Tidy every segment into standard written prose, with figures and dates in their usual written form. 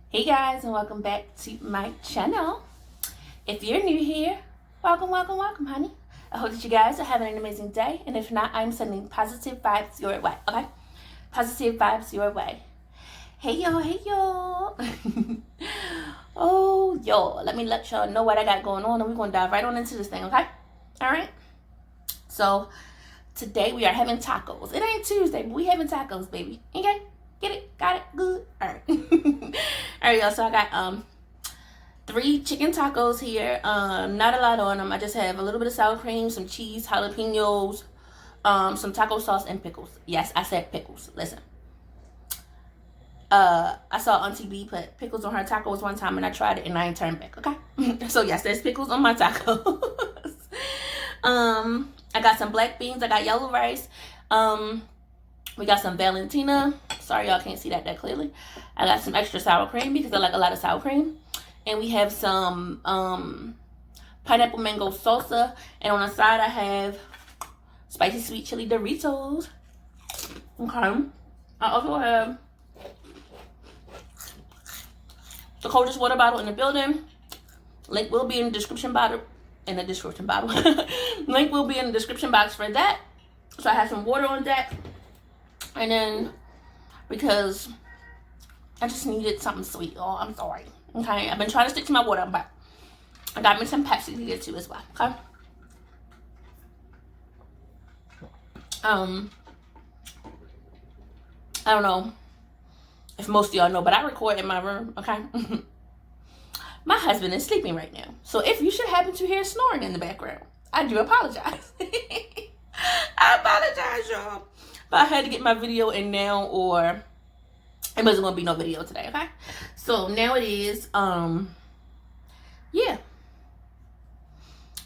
Hey guys, and welcome back to my channel. If you're new here, welcome, honey. I hope that you guys are having an amazing day, and if not, I'm sending positive vibes your way, okay? Positive vibes your way. Hey y'all. Oh, y'all, let me let y'all know what I got going on, and we're going to dive right on into this thing, okay? All right? So, today we are having tacos. It ain't Tuesday, but we having tacos, baby, okay? Get it? Got it? Good? Alright. Alright, y'all. So I got 3 chicken tacos here. Not a lot on them. I just have a little bit of sour cream, some cheese, jalapenos, some taco sauce, and pickles. Yes, I said pickles. Listen. I saw Auntie B put pickles on her tacos one time, and I tried it, and I ain't turned back. Okay. So yes, there's pickles on my tacos. I got some black beans. I got yellow rice. We got some Valentina. Sorry, y'all can't see that clearly. I got some extra sour cream because I like a lot of sour cream. And we have some pineapple mango salsa. And on the side, I have spicy sweet chili Doritos. Okay. I also have the coldest water bottle in the building. Link will be in the description bottle. Link will be in the description box for that. So I have some water on deck. And then, because I just needed something sweet. Oh, I'm sorry. Okay, I've been trying to stick to my water, but I got me some Pepsi to get to as well. Okay. I don't know if most of y'all know, but I record in my room. Okay. My husband is sleeping right now, so if you should happen to hear snoring in the background, I do apologize. I apologize, y'all. But I had to get my video in now, or it wasn't gonna be no video today, okay? So now it is, yeah.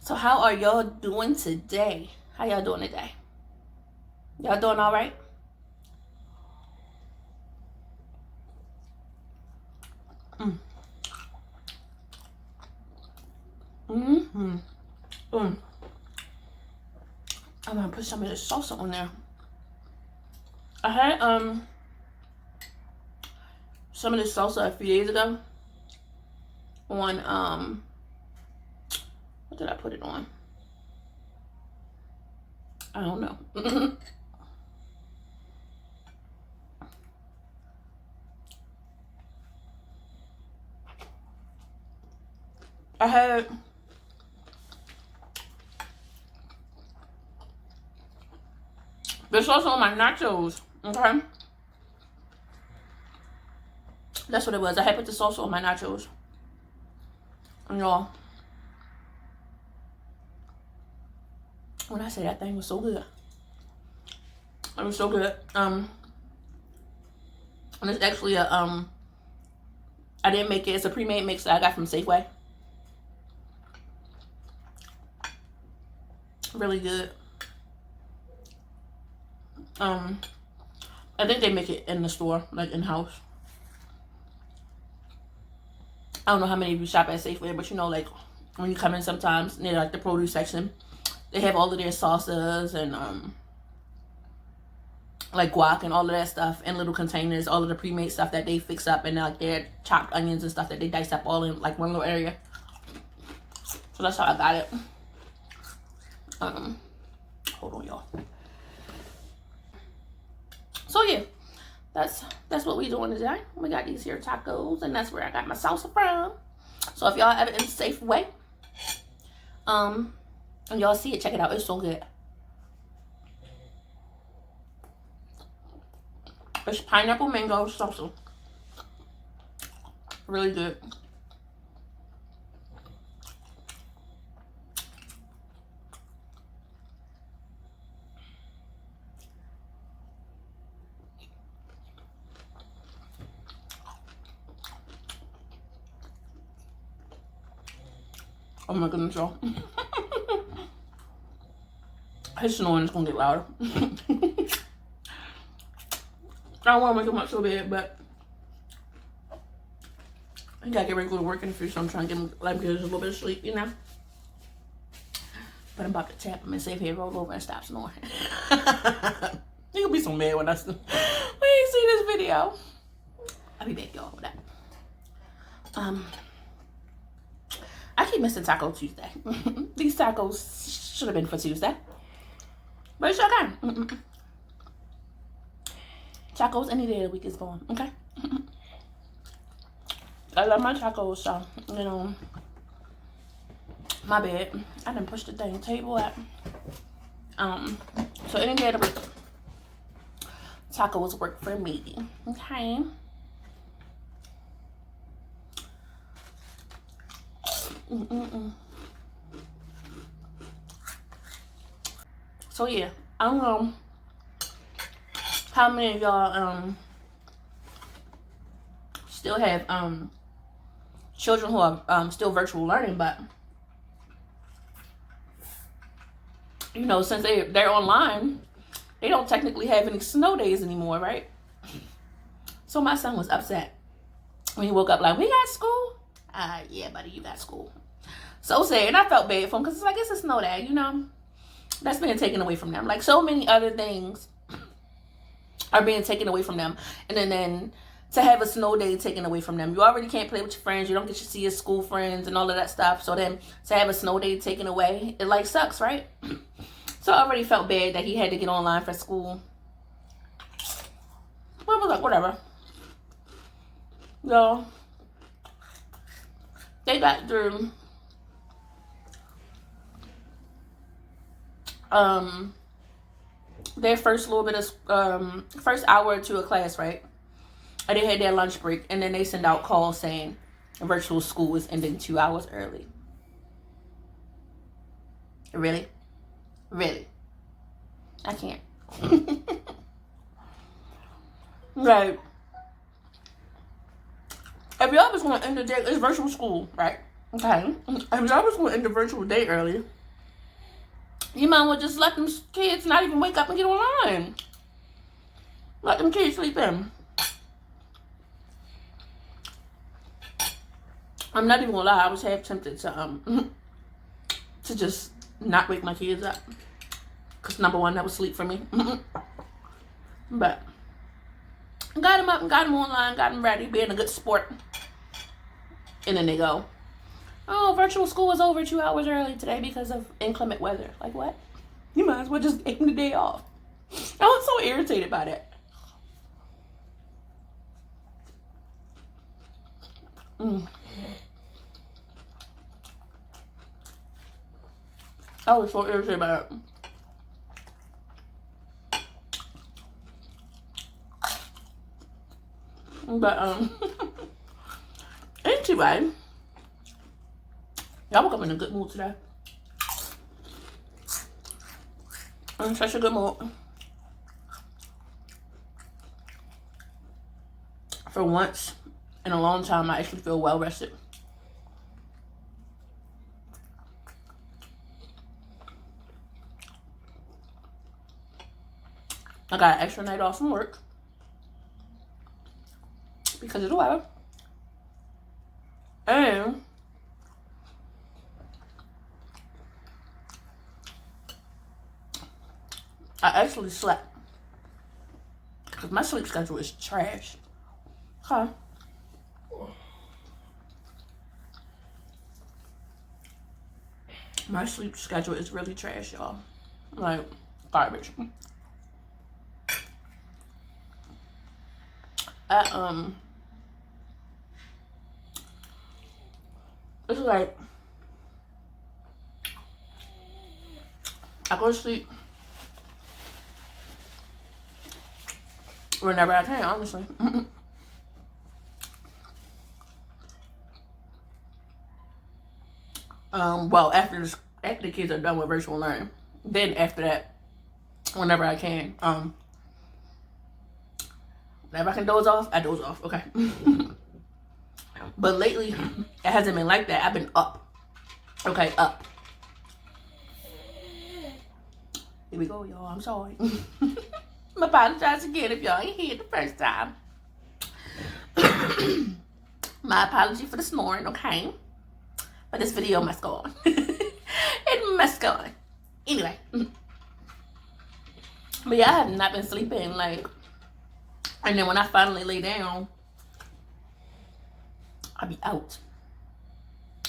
So how are y'all doing today? How y'all doing today? Y'all doing all right? I'm gonna put some of this salsa on there. I had some of this salsa a few days ago on what did I put it on? I don't know. I had this salsa on my nachos. Okay. That's what it was. I had put the salsa on my nachos. And y'all, when I say that thing was so good. It was so good. And it's actually a I didn't make it. It's a pre-made mix that I got from Safeway. Really good. I think they make it in the store, like in-house. I don't know how many of you shop at Safeway, but you know, like, when you come in sometimes, near like the produce section, they have all of their sauces and, like guac and all of that stuff in little containers, all of the pre-made stuff that they fix up, and like their chopped onions and stuff that they dice up all in like one little area. So that's how I got it. Hold on, y'all. So yeah, that's what we doing today. We got these here tacos, and that's where I got my salsa from. So if y'all have it in a safe way, and y'all see it, check it out. It's so good. It's pineapple mango salsa. Really good. Oh my goodness, y'all. His snoring is gonna get louder. I don't want to wake him up so bad, but I gotta get ready to go to work in the future, so I'm trying to get him, let him get a little bit of sleep, you know? But I'm about to tap him and see if he'll roll over and stop snoring. He'll be so mad when I ain't see this video. I'll be back, y'all, with that. I keep missing Taco Tuesday. These tacos should have been for Tuesday. But it's okay. Tacos any day of the week is fine. Okay? I love my tacos, so, you know. My bad. I didn't push the dang table out. So any day of the week, tacos work for me. Okay? So yeah, I don't know how many of y'all still have children who are still virtual learning, but you know, since they're online, they don't technically have any snow days anymore, right? So my son was upset when he woke up like, we got school? Yeah, buddy, you got school. So sad. And I felt bad for him because it's like, it's a snow day, you know? That's being taken away from them. Like, so many other things are being taken away from them. And then to have a snow day taken away from them. You already can't play with your friends. You don't get to see your school friends and all of that stuff. So then to have a snow day taken away, it like sucks, right? So I already felt bad that he had to get online for school. But I was like, whatever. So they got through their first little bit of first hour or two of class, right? And they had their lunch break, and then they send out calls saying virtual school is ending 2 hours early. Really? I can't. Right. If y'all was going to end the day, it's virtual school, right? Okay. If y'all was going to end the virtual day early, you might well just let them kids not even wake up and get online. Let them kids sleep in. I'm not even gonna lie, I was half tempted to just not wake my kids up. Cause number one, that was sleep for me. But got them up and got them online, got them ready, being a good sport. And then they go, oh, virtual school is over 2 hours early today because of inclement weather. Like, what? You might as well just take the day off. I was so irritated by that. I was so irritated by it. But anyway, y'all woke up in a good mood today. I'm in such a good mood. For once in a long time, I actually feel well rested. I got an extra night off from work because of the weather. And I actually slept because my sleep schedule is trash. Okay. My sleep schedule is really trash, y'all. Like, garbage. It's like I go to sleep whenever I can, honestly. Well, after the kids are done with virtual learning, then after that, whenever I can, whenever I can doze off, I doze off. Okay. But lately, it hasn't been like that. I've been up. Okay, up. Here we go, y'all. I'm sorry. I apologize again if y'all ain't here the first time. My apology for the snoring, okay? But this video must go on. It must go on. Anyway. But yeah, I have not been sleeping, like, and then when I finally lay down, I'll be out.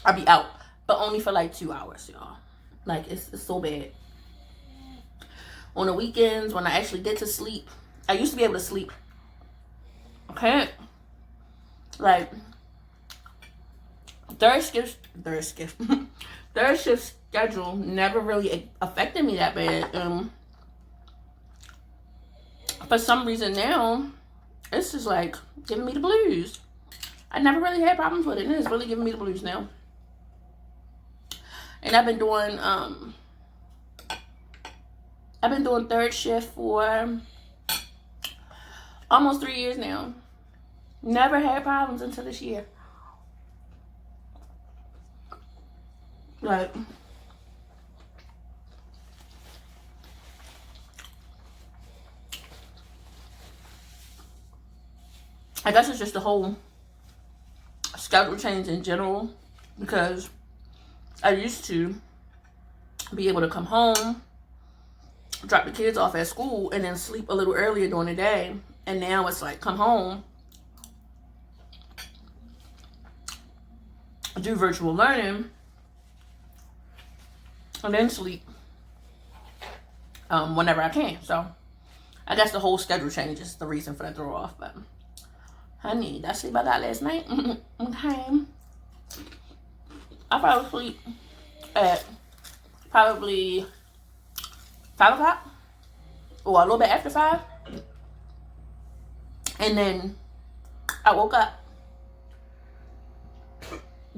I'll be out. But only for like 2 hours, y'all. Like, it's so bad. On the weekends, when I actually get to sleep, I used to be able to sleep. Okay? Like, third shift schedule never really affected me that bad. For some reason now, it's just like giving me the blues. I never really had problems with it, and it's really giving me the blues now. And I've been doing third shift for almost 3 years now. Never had problems until this year. Like, I guess it's just the whole schedule change in general, because I used to be able to come home, drop the kids off at school, and then sleep a little earlier during the day. And now it's like, come home, do virtual learning, and then sleep whenever I can. So I guess the whole schedule change is the reason for the throw off. But honey, that sleep I got last night, okay. I fell asleep at probably 5 o'clock, or a little bit after 5. And then I woke up,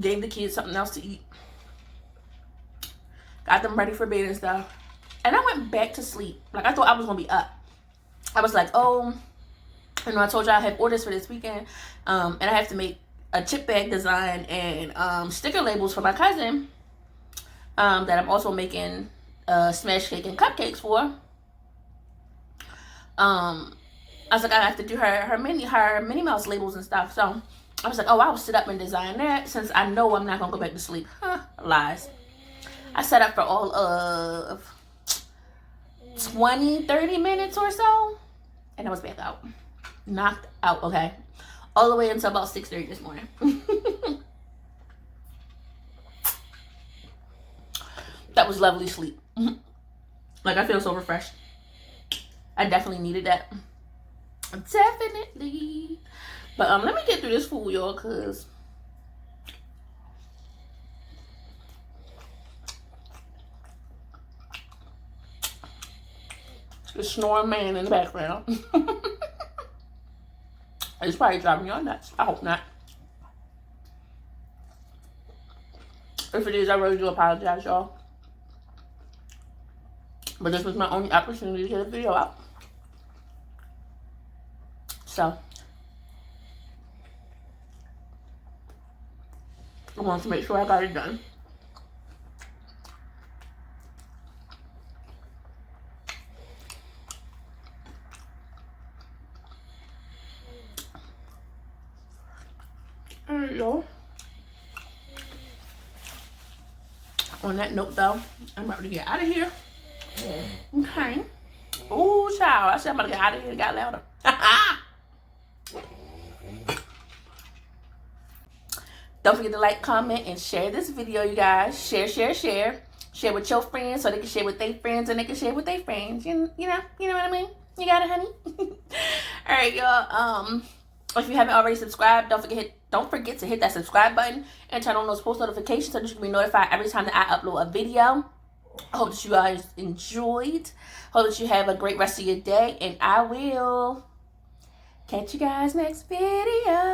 gave the kids something else to eat, got them ready for bed and stuff, and I went back to sleep. Like, I thought I was gonna be up. I was like, oh, you know, I told you I had orders for this weekend, and I have to make a chip bag design and sticker labels for my cousin, that I'm also making smash cake and cupcakes for. I was like, I have to do her Minnie Mouse labels and stuff. So I was like, oh, I'll sit up and design that, since I know I'm not gonna go back to sleep. Lies. I sat up for all of 20-30 minutes or so, and I was back out, knocked out. Okay, all the way until about 6:30 this morning. That was lovely sleep. Like, I feel so refreshed. I definitely needed that. Definitely. But let me get through this food, y'all, cause the snoring man in the background. It's probably driving y'all nuts. I hope not. If it is, I really do apologize, y'all. But this was my only opportunity to get a video out. So I wanted to make sure I got it done. There you go. On that note, though, I'm about to get out of here. Okay. Ooh, child. I said I'm about to get out of here. It got louder. Don't forget to like, comment, and share this video, you guys. Share. Share with your friends so they can share with their friends and they can share with their friends. You know what I mean? You got it, honey? All right, y'all. If you haven't already subscribed, don't forget to hit that subscribe button and turn on those post notifications so that you can be notified every time that I upload a video. I hope that you guys enjoyed. Hope that you have a great rest of your day, and I will catch you guys next video.